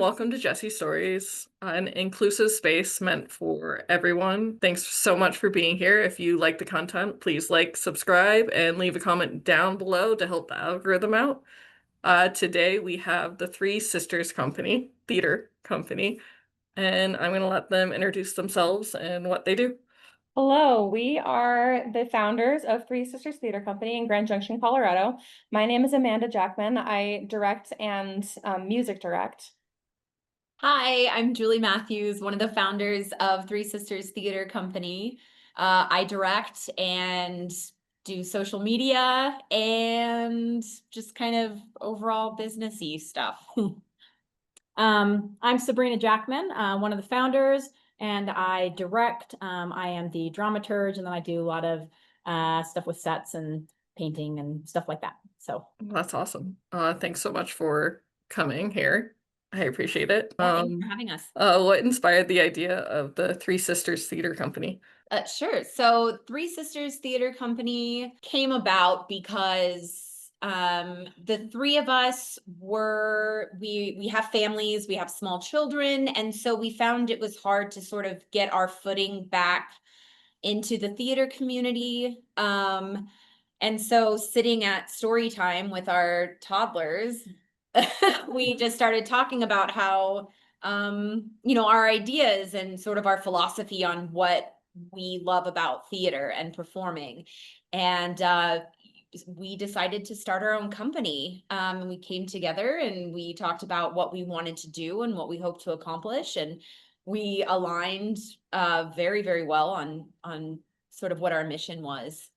welcome to Jessi Stories, an inclusive space meant for everyone. Thanks so much for being here. If you like the content, please like, subscribe, and leave a comment down below to help the algorithm out. Today we have the Three Sisters Company, theater company, and I'm going to let them introduce themselves and what they do. Hello, we are the founders of Three Sisters Theater Company in Grand Junction, Colorado. My name is Amanda Jackman. I direct and music direct. Hi, I'm Julie Matthews, one of the founders of Three Sisters Theater Company. I direct and do social media and just kind of overall businessy stuff. I'm Sabrina Jackman, one of the founders, and I direct. I am the dramaturge, and then I do a lot of stuff with sets and painting and stuff like that. So That's awesome. Thanks so much for coming here. I appreciate it. Thanks for having us. What inspired the idea of the Three Sisters Theater Company? Sure. So Three Sisters Theater Company came about because the three of us we have families, we have small children, and so we found it was hard to sort of get our footing back into the theater community. And so sitting at story time with our toddlers, we just started talking about how our ideas and sort of our philosophy on what we love about theater and performing. And we decided to start our own company. We came together and we talked about what we wanted to do and what we hoped to accomplish. And we aligned very, very well on sort of what our mission was.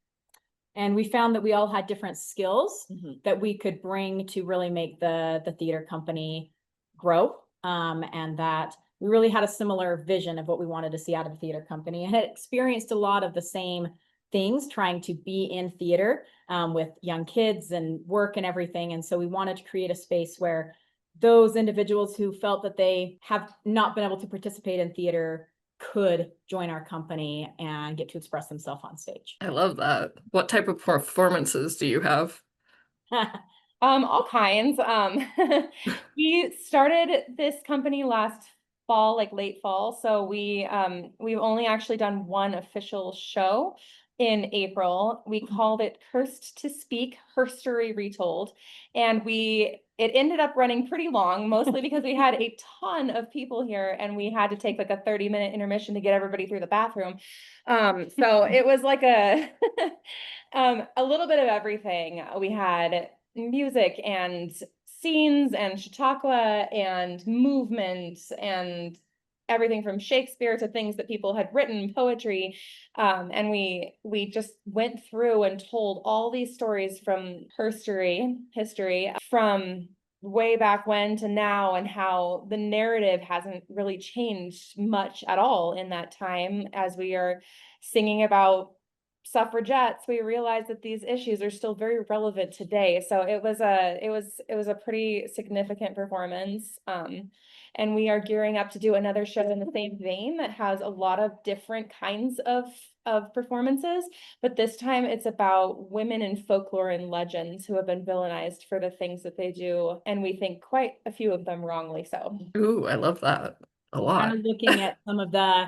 and we found that we all had different skills that we could bring to really make the theater company grow, and that we really had a similar vision of what we wanted to see out of a theater company, and had experienced a lot of the same things trying to be in theater with young kids and work and everything. And so we wanted to create a space where those individuals who felt that they have not been able to participate in theater could join our company and get to express themselves on stage. I love that. What type of performances do you have? All kinds. We started this company last fall, like late fall. So we've only actually done one official show in April. We called it Cursed to Speak, Herstory Retold. And it ended up running pretty long, mostly because we had a ton of people here and we had to take like a 30-minute intermission to get everybody through the bathroom. So it was like a little bit of everything. We had music and scenes and Chautauqua and movements and everything from Shakespeare to things that people had written, poetry. And we just went through and told all these stories from history from way back when to now, and how the narrative hasn't really changed much at all in that time. As we are singing about suffragettes, we realized that these issues are still very relevant today. So it was a pretty significant performance. And we are gearing up to do another show in the same vein that has a lot of different kinds of performances, but this time it's about women in folklore and legends who have been villainized for the things that they do, and we think quite a few of them wrongly so. Ooh, I love that a lot. Kind of looking at some of the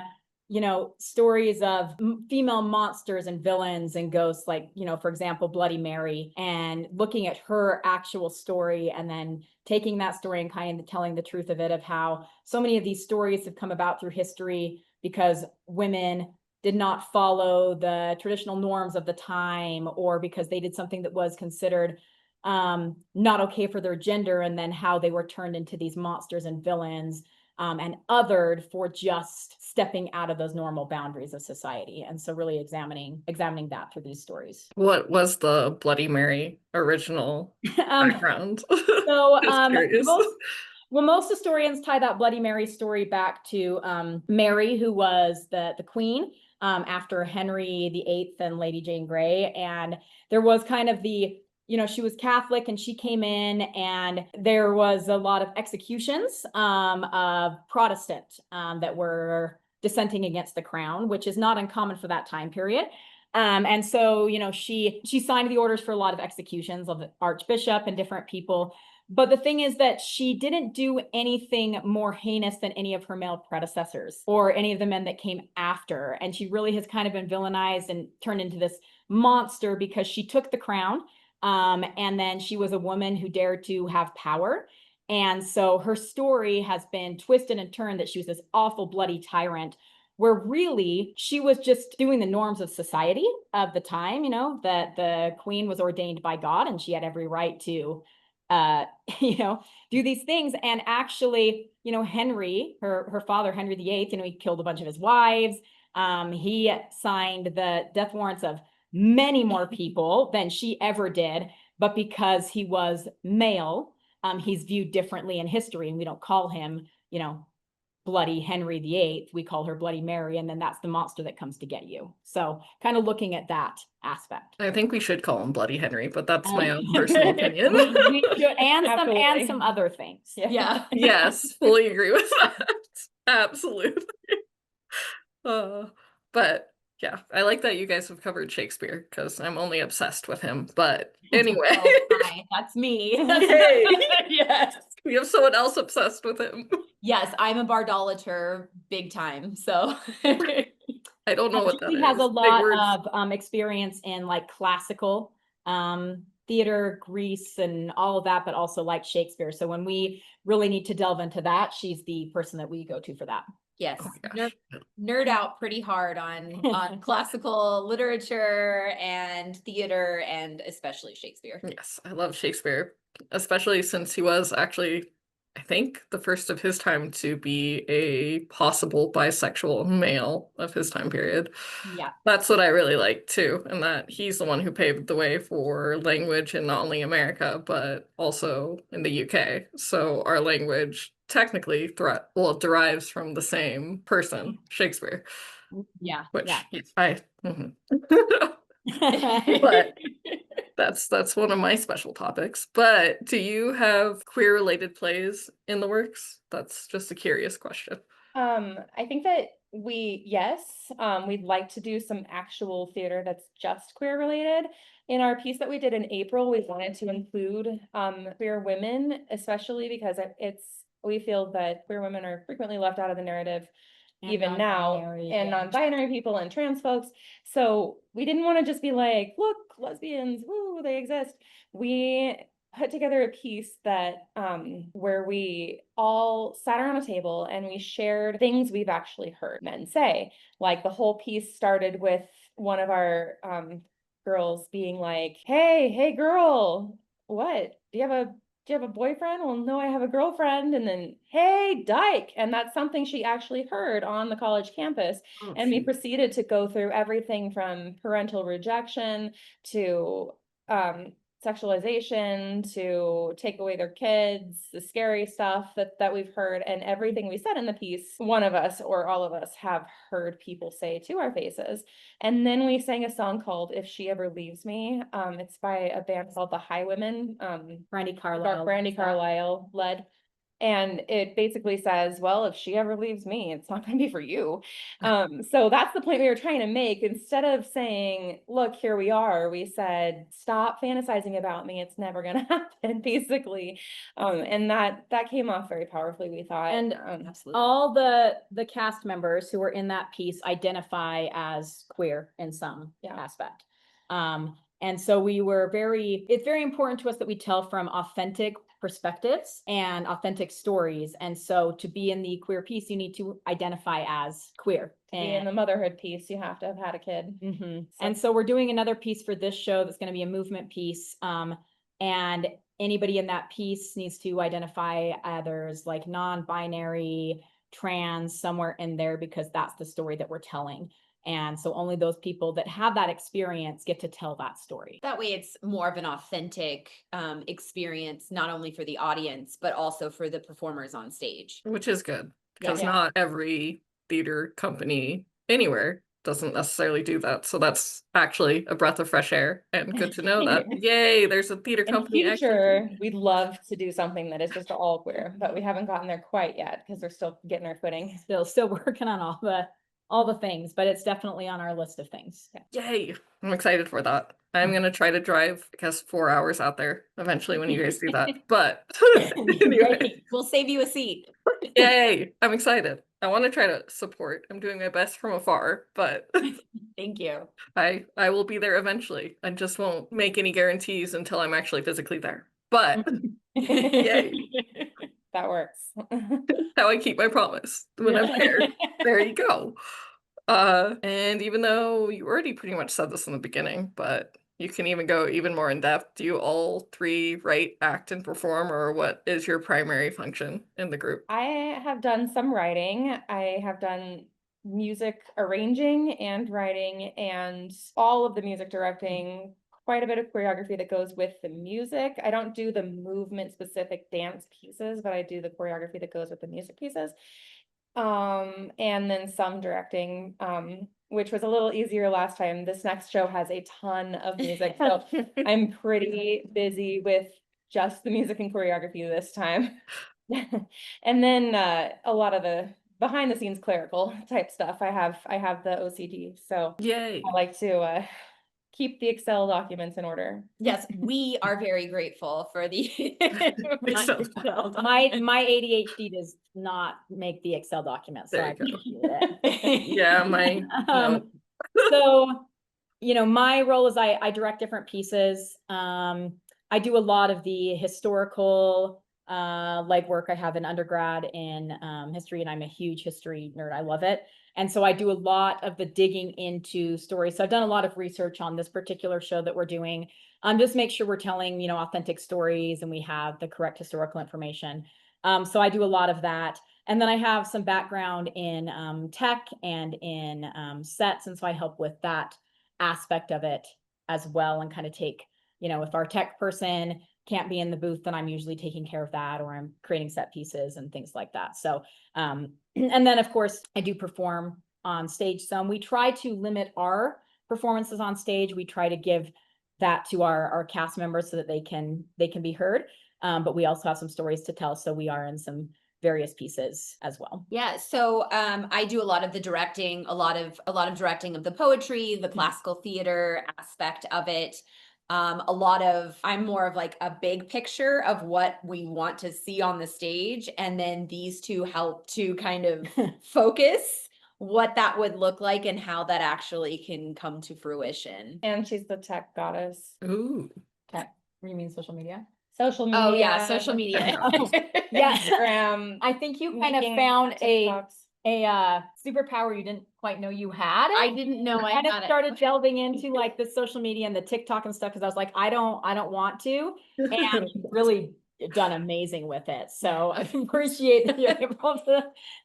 stories of female monsters and villains and ghosts, like, for example, Bloody Mary, and looking at her actual story and then taking that story and kind of telling the truth of it, of how so many of these stories have come about through history because women did not follow the traditional norms of the time, or because they did something that was considered not okay for their gender, and then how they were turned into these monsters and villains, and othered for just stepping out of those normal boundaries of society. And so really examining that through these stories. What was the Bloody Mary original background? So most historians tie that Bloody Mary story back to Mary, who was the queen after Henry VIII and Lady Jane Grey. And there was kind of she was Catholic, and she came in, and there was a lot of executions of Protestant that were dissenting against the crown, which is not uncommon for that time period. And so, she signed the orders for a lot of executions of the archbishop and different people But the thing is that she didn't do anything more heinous than any of her male predecessors or any of the men that came after. And she really has kind of been villainized and turned into this monster because she took the crown. And then she was a woman who dared to have power. And so her story has been twisted and turned that she was this awful, bloody tyrant, where really she was just doing the norms of society of the time, you know, that the queen was ordained by God and she had every right to you know, do these things. And actually, you know, Henry, her father, Henry VIII, you know, he killed a bunch of his wives. He signed the death warrants of many more people than she ever did. But because he was male, he's viewed differently in history, and we don't call him, you know, Bloody Henry VIII. We call her Bloody Mary, and then that's the monster that comes to get you. So kind of looking at that aspect. I think we should call him Bloody Henry, but that's my own personal opinion. We should, and Absolutely. some other things. Yeah. Yes, fully agree with that. Absolutely. But yeah, I like that you guys have covered Shakespeare because I'm only obsessed with him. But anyway, Oh, hi, that's me. Yay. Yes. we have someone else obsessed with him. Yes, I'm a bardolater big time. So I don't know what that He is. has a Big words. lot of experience in like classical theater, Greece, and all of that, but also like Shakespeare. So when we really need to delve into that, she's the person that we go to for that. yes, Oh my gosh. nerd out pretty hard on classical literature and theater, and especially Shakespeare. Yes, I love Shakespeare, especially since he was actually, I think, the first of his time to be a possible bisexual male of his time period. Yeah. That's what I really like too, and that he's the one who paved the way for language in not only America, but also in the UK. So our language technically derives from the same person, Shakespeare, Yeah. which Yeah. I but that's one of my special topics. But do you have queer related plays in the works? That's just a curious question. I think that yes, we'd like to do some actual theater that's just queer related. In our piece that we did in April, we wanted to include queer women, especially because we feel that queer women are frequently left out of the narrative And even now, non-binary, and yeah. non-binary people and trans folks. So we didn't want to just be like, look, lesbians, woo, they exist. We put together a piece that where we all sat around a table and we shared things we've actually heard men say. Like the whole piece started with one of our girls being like, hey girl, what? Do you have a boyfriend? Well, no, I have a girlfriend. And then, hey, dyke. And that's something she actually heard on the college campus. Oh, And we shoot. proceeded to go through everything from parental rejection to sexualization, to take away their kids, the scary stuff that we've heard, and everything we said in the piece, one of us or all of us have heard people say to our faces. And then we sang a song called If She Ever Leaves Me. It's by a band called the Highwomen, Brandy Carlisle. Brandy Carlisle led. And it basically says, well, if she ever leaves me, it's not going to be for you. So that's the point we were trying to make. Instead of saying, look, here we are, we said, stop fantasizing about me. It's never going to happen, basically. And that came off very powerfully, we thought. And Absolutely. all the cast members who were in that piece identify as queer in some aspect. And so it's very important to us that we tell from authentic perspectives and authentic stories. And so to be in the queer piece, you need to identify as queer. And in the motherhood piece, you have to have had a kid. Mm-hmm. And so we're doing another piece for this show that's going to be a movement piece. And anybody in that piece needs to identify either as like non-binary, trans, somewhere in there, because that's the story that we're telling. And so only those people that have that experience get to tell that story. That way it's more of an authentic experience, not only for the audience, but also for the performers on stage. Which is good because Yeah. not every theater company anywhere doesn't necessarily do that. So that's actually a breath of fresh air and good to know that. Yay, there's a theater In company future, actually. we'd love to do something that is just all queer, but we haven't gotten there quite yet because we're still getting our footing. Still working on all the all the things, but it's definitely on our list of things. Yay. I'm excited for that. I'm gonna try to drive, I guess, 4 hours out there eventually when you guys do that. But anyway, Great. We'll save you a seat. yay. I'm excited. I want to try to support. I'm doing my best from afar, but Thank you. I will be there eventually. I just won't make any guarantees until I'm actually physically there. But yay. That works. How I keep my promise when I'm there. There you go. And even though you already pretty much said this in the beginning, but you can even go even more in depth. Do you all three write, act, and perform, or what is your primary function in the group? I have done some writing. I have done music arranging and writing and all of the music directing, quite a bit of choreography that goes with the music. I don't do the movement specific dance pieces, but I do the choreography that goes with the music pieces. And then some directing, which was a little easier last time. This next show has a ton of music, so I'm pretty busy with just the music and choreography this time. And then a lot of the behind the scenes clerical type stuff. I have the OCD, so Yay. I like to keep the Excel documents in order. Yes, we are very grateful for the Excel. My ADHD does not make the Excel document, so There I you go. appreciate it. Yeah, my no. So, my role is I direct different pieces. I do a lot of the historical legwork. I have an undergrad in history, and I'm a huge history nerd. I love it. And so I do a lot of the digging into stories. So I've done a lot of research on this particular show that we're doing. Just make sure we're telling, authentic stories and we have the correct historical information. So I do a lot of that. And then I have some background in tech and in sets. And so I help with that aspect of it as well, and kind of take, if our tech person can't be in the booth, then I'm usually taking care of that, or I'm creating set pieces and things like that. So, and then of course I do perform on stage some. We try to limit our performances on stage. We try to give that to our cast members so that they can be heard. But we also have some stories to tell. So we are in some various pieces as well. Yeah, so I do a lot of the directing, a lot of directing of the poetry, the classical theater aspect of it. I'm more of like a big picture of what we want to see on the stage, and then these two help to kind of focus what that would look like and how that actually can come to fruition. And she's the tech goddess. Ooh. Tech, you mean social media? Social media. Oh yeah, social media. Yeah. Instagram. I think you kind of making found TikToks. a superpower you didn't quite know you had. I didn't know I kind of had it. started delving into like the social media and the TikTok and stuff, because I was like, I don't want to, and you've really done amazing with it. So I appreciate that you're able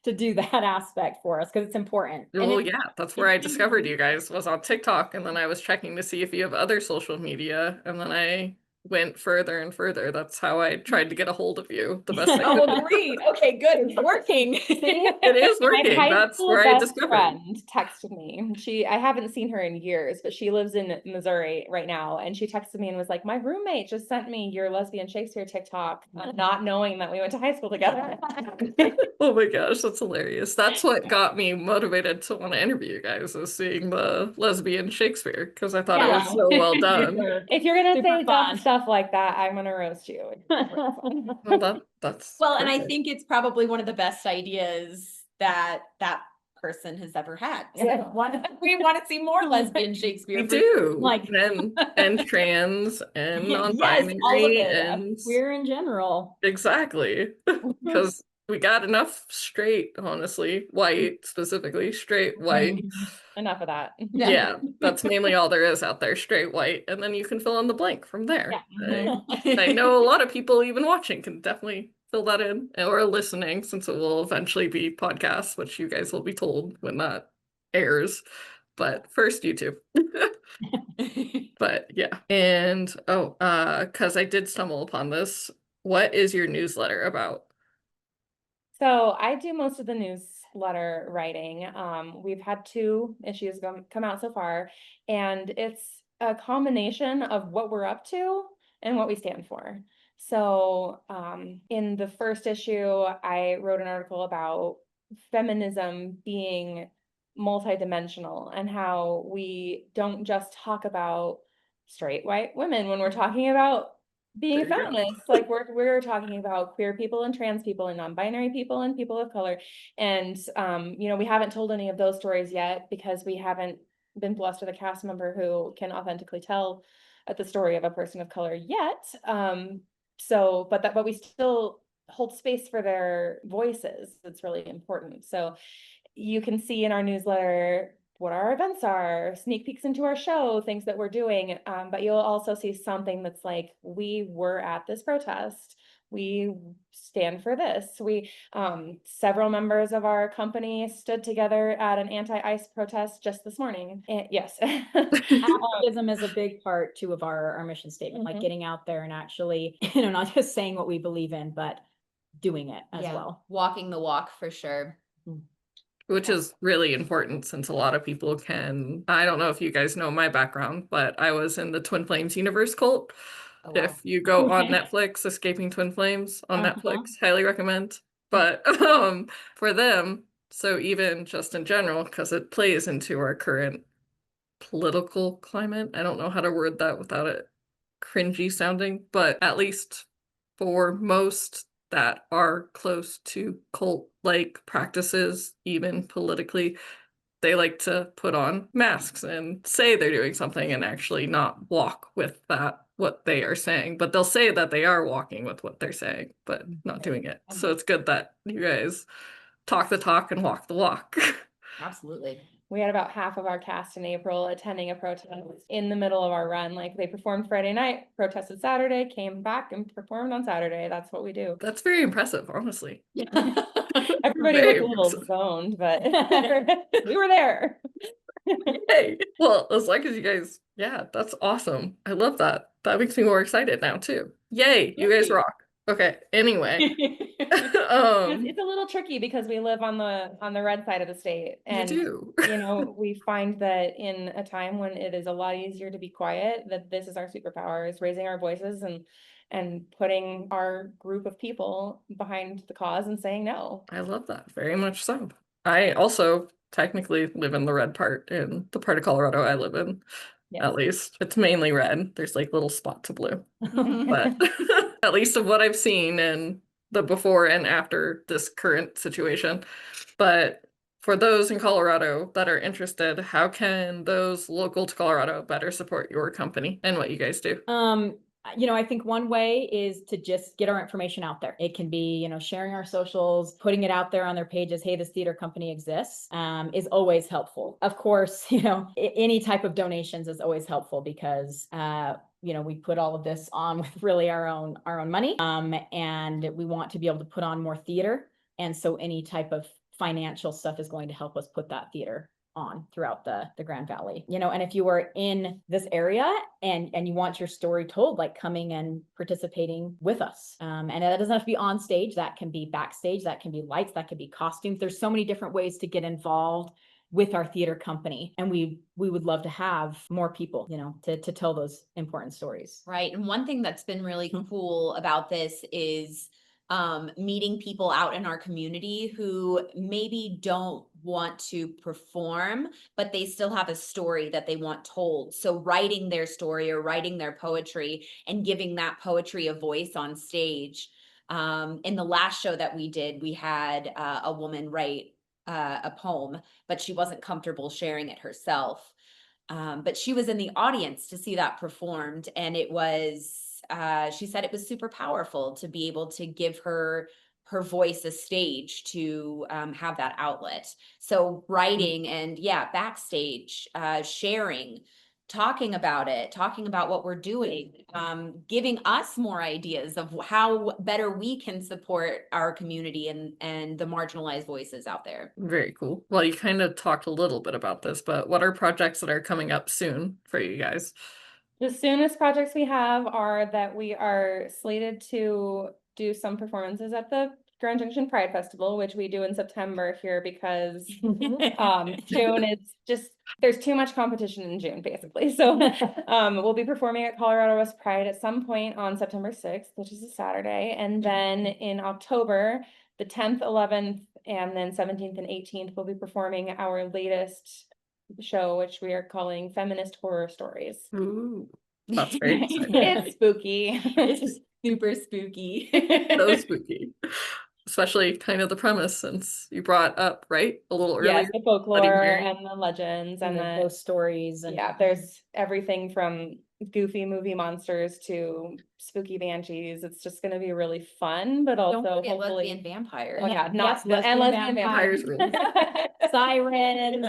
to do that aspect for us, because it's important. And Well, it's, yeah, that's where I discovered you guys, was on TikTok, and then I was checking to see if you have other social media, and then I went further and further. That's how I tried to get a hold of you the best I could. Oh, great. Okay, good. It's working. It is My working. high That's school where I best discovered. friend texted me. I haven't seen her in years, but she lives in Missouri right now. And she texted me and was like, my roommate just sent me your lesbian Shakespeare TikTok, not knowing that we went to high school together. Oh my gosh, that's hilarious. That's what got me motivated to want to interview you guys, is seeing the lesbian Shakespeare, because I thought it was Yeah. so well done. If you're gonna Super say dumb fun. stuff like that, I'm gonna roast you. Well, that's Well, and I perfect. think it's probably one of the best ideas that person has ever had. So Yeah. we want to see more lesbian Shakespeare. We do. Like- and trans and Yes, all of non-binary it. and Queer in general. exactly. Because we got enough straight, honestly, white specifically, straight white. Enough of that. Yeah, that's mainly all there is out there, straight white, and then you can fill in the blank from there. I know a lot of people even watching can definitely fill that in, or listening, since it will eventually be podcasts, which you guys will be told when that airs. But first YouTube. But yeah. And because I did stumble upon this, what is your newsletter about? So I do most of the newsletter writing. We've had 2 issues come out so far, and it's a combination of what we're up to and what we stand for. So in the first issue, I wrote an article about feminism being multidimensional, and how we don't just talk about straight white women when we're talking about being a There you go. feminist. Like we're talking about queer people and trans people and non-binary people and people of color. And you know, we haven't told any of those stories yet because we haven't been blessed with a cast member who can authentically tell the story of a person of color yet. But we still hold space for their voices. It's really important. So you can see in our newsletter what our events are, sneak peeks into our show, things that we're doing. But you'll also see something that's like, we were at this protest. We stand for this. Several members of our company stood together at an anti-ICE protest just this morning. And yes. Activism is a big part too of our mission statement, like getting out there and actually, you know, not just saying what we believe in, but doing it as well. Walking the walk for sure. Which is really important since a lot of people can, I don't know if you guys know my background, but I was in the Twin Flames universe cult. Oh, wow. If you go on Netflix, Escaping Twin Flames on Netflix, highly recommend. But for them, so even just in general, because it plays into our current political climate, I don't know how to word that without it cringy sounding, but at least for most that are close to cult-like practices, even politically, they like to put on masks and say they're doing something and actually not walk with that, what they are saying. But they'll say that they are walking with what they're saying, but not doing it. So it's good that you guys talk the talk and walk the walk. Absolutely. We had about half of our cast in April attending a protest in the middle of our run. Like they performed Friday night, protested Saturday, came back and performed on Saturday. That's what we do. That's very impressive, honestly. Everybody Very looked a little impressive. zoned, but we were there. Yay. Well, as long as you guys, yeah, that's awesome. I love that. That makes me more excited now too. Yay, you guys rock. Okay, anyway. It's a little tricky because we live on the red side of the state, and you you know, we find that in a time when it is a lot easier to be quiet, that this is our superpower, is raising our voices and putting our group of people behind the cause and saying no. I love that very much so. I also technically live in the red part, in the part of Colorado I live in. Yes. At least it's mainly red. There's like little spots of blue, but at least of what I've seen in the before and after this current situation. But for those in Colorado that are interested, how can those local to Colorado better support your company and what you guys do? You know, I think one way is to just get our information out there. It can be, you know, sharing our socials, putting it out there on their pages. Hey, this theater company exists, is always helpful. Of course, you know, any type of donations is always helpful because, you know, we put all of this on with really our own money. And we want to be able to put on more theater. And so any type of financial stuff is going to help us put that theater on throughout the Grand Valley, you know. And if you are in this area and you want your story told, like coming and participating with us, and that doesn't have to be on stage, that can be backstage, that can be lights, that can be costumes. There's so many different ways to get involved with our theater company, and we would love to have more people, you know, to tell those important stories. Right. And one thing that's been really cool about this is meeting people out in our community who maybe don't want to perform, but they still have a story that they want told. So writing their story or writing their poetry and giving that poetry a voice on stage. In the last show that we did, we had a woman write a poem, but she wasn't comfortable sharing it herself. But she was in the audience to see that performed, and it was she said it was super powerful to be able to give her voice a stage to have that outlet. So writing and backstage, sharing, talking about it, talking about what we're doing, giving us more ideas of how better we can support our community and the marginalized voices out there. Very cool. Well, you kind of talked a little bit about this, but what are projects that are coming up soon for you guys? The soonest projects we have are that we are slated to do some performances at the Grand Junction Pride Festival, which we do in September here because June is just, there's too much competition in June, basically. So we'll be performing at Colorado West Pride at some point on September 6th, which is a Saturday. And then in October, the 10th, 11th, and then 17th and 18th, we'll be performing our latest show, which we are calling Feminist Horror Stories. Ooh, that's very exciting. It's spooky. It's super spooky. So spooky. Especially kind of the premise, since you brought up, right, a little earlier. Yes, the folklore Mary. and the legends and And the those stories and yeah, there's everything from goofy movie monsters to spooky banshees. It's just gonna be really fun, but Don't also forget hopefully. lesbian vampires. Oh yeah, not Yes, and lesbian lesbian vampires. vampires. sirens,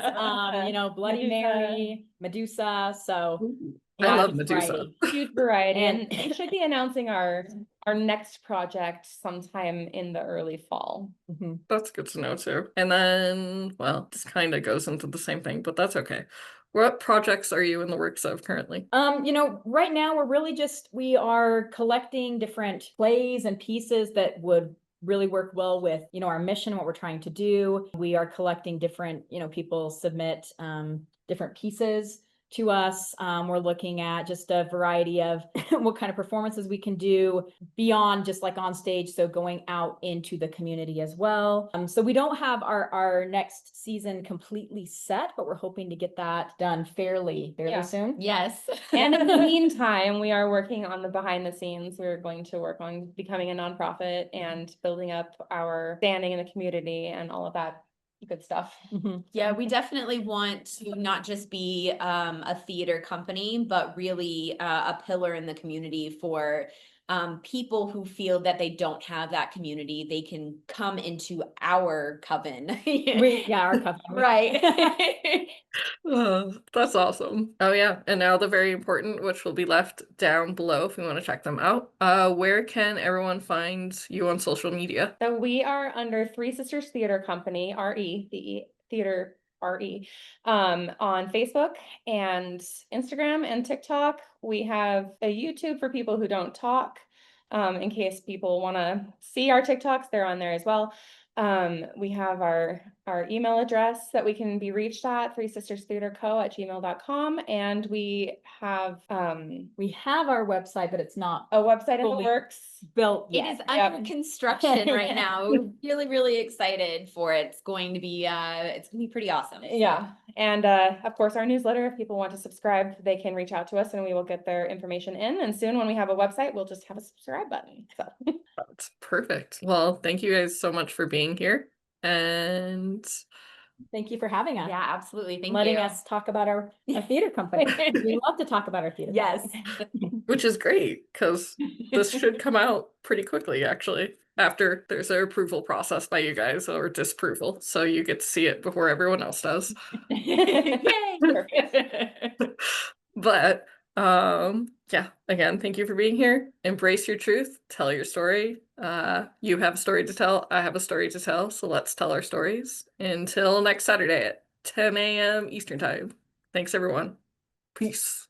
Bloody Medusa. Mary, Medusa. So Ooh, I yeah, love it's Medusa. variety. Huge variety, And- and we should be announcing our next project sometime in the early fall. Mhm. That's good to know too. And then, well, this kind of goes into the same thing, but that's okay. What projects are you in the works of currently? Right now we're really we are collecting different plays and pieces that would really work well with, our mission, what we're trying to do. We are collecting different, people submit different pieces to us. We're looking at just a variety of what kind of performances we can do beyond just like on stage. So going out into the community as well. So we don't have our next season completely set, but we're hoping to get that done fairly Yeah. soon. Yes. And in the meantime, we are working on the behind the scenes. We're going to work on becoming a nonprofit and building up our standing in the community and all of that good stuff. Mhm. Yeah, we definitely want to not just be a theater company, but really a pillar in the community for people who feel that they don't have that community. They can come into our coven. Our coven. Right. That's awesome. Oh yeah, and now the very important, which will be left down below if you want to check them out. Where can everyone find you on social media? So we are under Three Sisters Theater Company, Theater RE, on Facebook and Instagram and TikTok. We have a YouTube for people who don't talk, in case people want to see our TikToks, they're on there as well. We have our email address that we can be reached at, threesisterstheaterco@gmail.com, and we have We have our website, but it's not a website in the Fully works. built It yet. is under Yep. construction right now. We're really, really excited for it. It's going to be pretty awesome. Yeah, and of course, our newsletter, if people want to subscribe, they can reach out to us and we will get their information in. And soon when we have a website, we'll just have a subscribe button. So That's perfect. Well, thank you guys so much for being here. And Thank you for having us. Yeah, absolutely. Thank Letting you. us talk about our theater company. We love to talk about our theater. Yes. which is great because this should come out pretty quickly, actually, after there's an approval process by you guys or disapproval. So you get to see it before everyone else does. Yay. But yeah, again, thank you for being here. Embrace your truth, tell your story. You have a story to tell, I have a story to tell, so let's tell our stories. Until next Saturday at 10 a.m. Eastern Time. Thanks everyone. Peace.